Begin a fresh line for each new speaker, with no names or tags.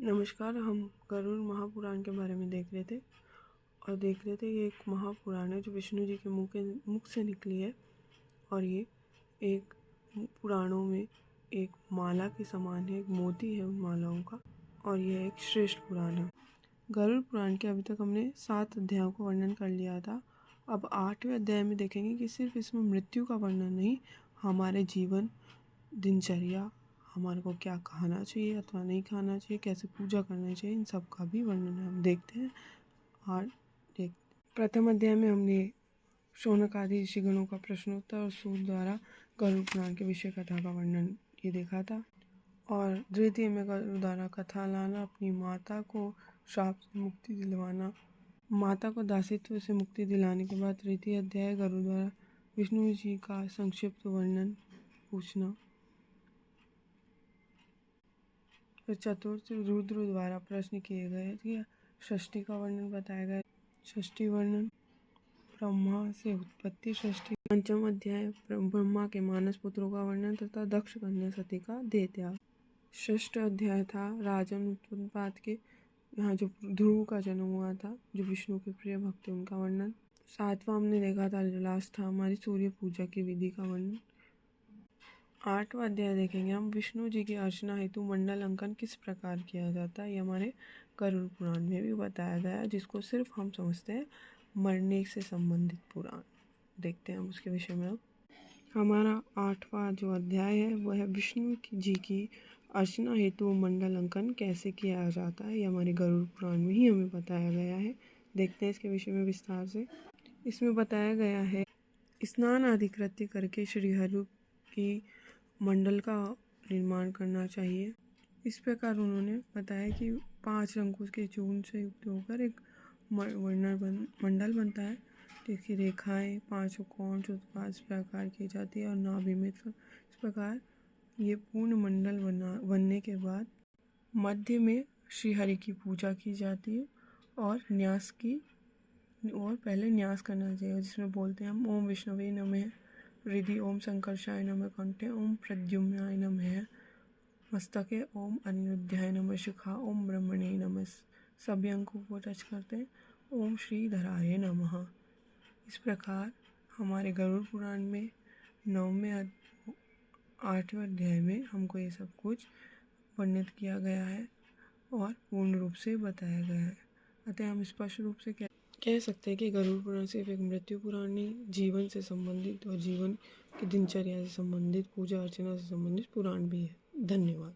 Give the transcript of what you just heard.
नमस्कार। हम गरुड़ महापुराण के बारे में देख रहे थे ये एक महापुराण है जो विष्णु जी के मुख से निकली है और ये एक पुराणों में एक माला के समान है, एक मोती है उन मालाओं का, और यह एक श्रेष्ठ पुराण है। गरुड़ पुराण के अभी तक हमने 7 अध्यायों का वर्णन कर लिया था। अब 8वें अध्याय में देखेंगे कि सिर्फ इसमें मृत्यु का वर्णन नहीं, हमारे जीवन, दिनचर्या, हमारे को क्या खाना चाहिए अथवा नहीं खाना चाहिए, कैसे पूजा करना चाहिए, इन सब का भी वर्णन हम देखते हैं। और प्रथम अध्याय में हमने शौनक आदि ऋषिगणों का प्रश्नोत्तर और सूत द्वारा गरुड़ पुराण के विषय कथा का वर्णन ये देखा था। और द्वितीय में गरुड़ द्वारा कथा लाना, अपनी माता को श्राप से मुक्ति दिलवाना, माता को दासित्व से मुक्ति दिलाने के बाद तृतीय अध्याय गरुड़ द्वारा विष्णु जी का संक्षिप्त वर्णन पूछना। फिर चतुर्थ रुद्र द्वारा प्रश्न किए गए थे, षष्ठी का वर्णन बताया गया। षष्ठी वर्णन ब्रह्मा से उत्पत्ति। षष्ठी पंचम अध्याय ब्रह्मा के मानस पुत्रों का वर्णन तथा दक्ष कन्या सती का देह त्याग। षष्ठ अध्याय था राजन उत्पत्ति के, यहाँ जो ध्रुव का जन्म हुआ था, जो विष्णु के प्रिय भक्त थे, उनका वर्णन। 7वां हमने देखा था लास्ट था हमारी सूर्य पूजा की विधि का वर्णन। 8वां अध्याय देखेंगे हम विष्णु जी की अर्चना हेतु मंडल अंकन किस प्रकार किया जाता है। ये हमारे गरुड़ पुराण में भी बताया गया है, जिसको सिर्फ हम समझते हैं मरने से संबंधित पुराण। देखते हैं हम उसके विषय में। अब हमारा 8वां जो अध्याय है वह है विष्णु जी की अर्चना हेतु मंडल अंकन कैसे किया जाता है। ये हमारे गरुड़ पुराण में ही हमें बताया गया है। देखते हैं इसके विषय में विस्तार से। इसमें बताया गया है स्नान आदि कृत्य करके श्रीहरि की मंडल का निर्माण करना चाहिए। इस प्रकार उन्होंने बताया कि 5 रंगों के चूर्ण से युक्त होकर एक मंडल बनता है, जिसकी रेखाएं 5 कोण 5 प्रकार की जाती है और नाभि में। इस प्रकार ये पूर्ण मंडल बनने के बाद मध्य में श्रीहरि की पूजा की जाती है और पहले न्यास करना चाहिए, जिसमें बोलते हैं हम ओम विष्णवे नमः हृदि, ओम संकर्षाय नमः कंठे, ओम प्रद्युम्नाय नमः मस्तके, ओम अनिरुद्धाय नमः शिखा, ओम ब्रह्मणे नमः। सभी अंकों को टच करते हैं, ओम श्रीधराय नमः। इस प्रकार हमारे गरुड़ पुराण में 9वें 8वें अध्याय में हमको ये सब कुछ वर्णित किया गया है और पूर्ण रूप से बताया गया है। अतः हम स्पष्ट रूप से कह सकते हैं कि गरुड़ पुराण सिर्फ एक मृत्यु पुराण नहीं, जीवन से संबंधित और जीवन की दिनचर्या से संबंधित, पूजा अर्चना से संबंधित पुराण भी है। धन्यवाद।